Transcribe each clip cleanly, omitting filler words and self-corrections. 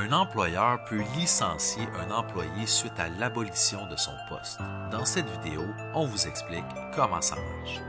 Un employeur peut licencier un employé suite à l'abolition de son poste. Dans cette vidéo, on vous explique comment ça marche.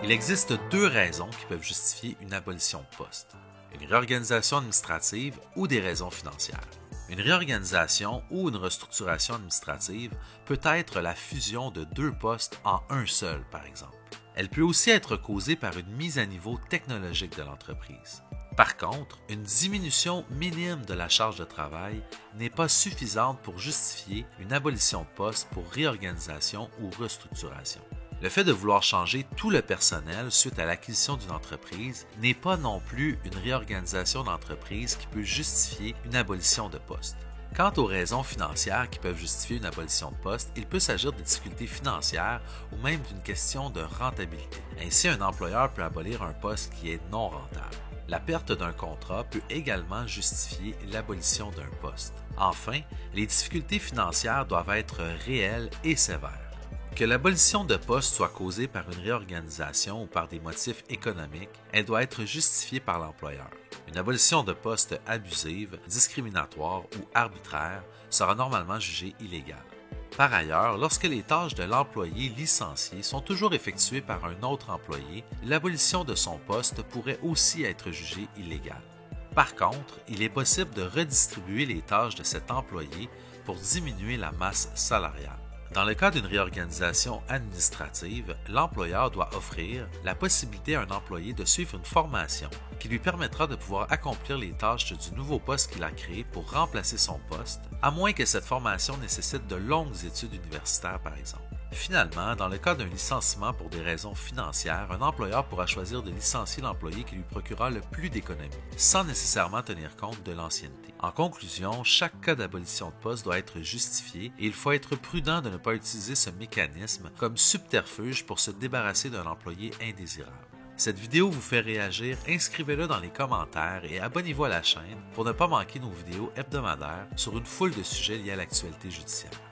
Il existe deux raisons qui peuvent justifier une abolition de poste. Une réorganisation administrative ou des raisons financières. Une réorganisation ou une restructuration administrative peut être la fusion de deux postes en un seul, par exemple. Elle peut aussi être causée par une mise à niveau technologique de l'entreprise. Par contre, une diminution minime de la charge de travail n'est pas suffisante pour justifier une abolition de poste pour réorganisation ou restructuration. Le fait de vouloir changer tout le personnel suite à l'acquisition d'une entreprise n'est pas non plus une réorganisation d'entreprise qui peut justifier une abolition de poste. Quant aux raisons financières qui peuvent justifier une abolition de poste, il peut s'agir de difficultés financières ou même d'une question de rentabilité. Ainsi, un employeur peut abolir un poste qui est non rentable. La perte d'un contrat peut également justifier l'abolition d'un poste. Enfin, les difficultés financières doivent être réelles et sévères. Que l'abolition de poste soit causée par une réorganisation ou par des motifs économiques, elle doit être justifiée par l'employeur. Une abolition de poste abusive, discriminatoire ou arbitraire sera normalement jugée illégale. Par ailleurs, lorsque les tâches de l'employé licencié sont toujours effectuées par un autre employé, l'abolition de son poste pourrait aussi être jugée illégale. Par contre, il est possible de redistribuer les tâches de cet employé pour diminuer la masse salariale. Dans le cas d'une réorganisation administrative, l'employeur doit offrir la possibilité à un employé de suivre une formation qui lui permettra de pouvoir accomplir les tâches du nouveau poste qu'il a créé pour remplacer son poste, à moins que cette formation nécessite de longues études universitaires par exemple. Finalement, dans le cas d'un licenciement pour des raisons financières, un employeur pourra choisir de licencier l'employé qui lui procurera le plus d'économies, sans nécessairement tenir compte de l'ancienneté. En conclusion, chaque cas d'abolition de poste doit être justifié et il faut être prudent de ne pas utiliser ce mécanisme comme subterfuge pour se débarrasser d'un employé indésirable. Cette vidéo vous fait réagir, inscrivez-le dans les commentaires et abonnez-vous à la chaîne pour ne pas manquer nos vidéos hebdomadaires sur une foule de sujets liés à l'actualité judiciaire.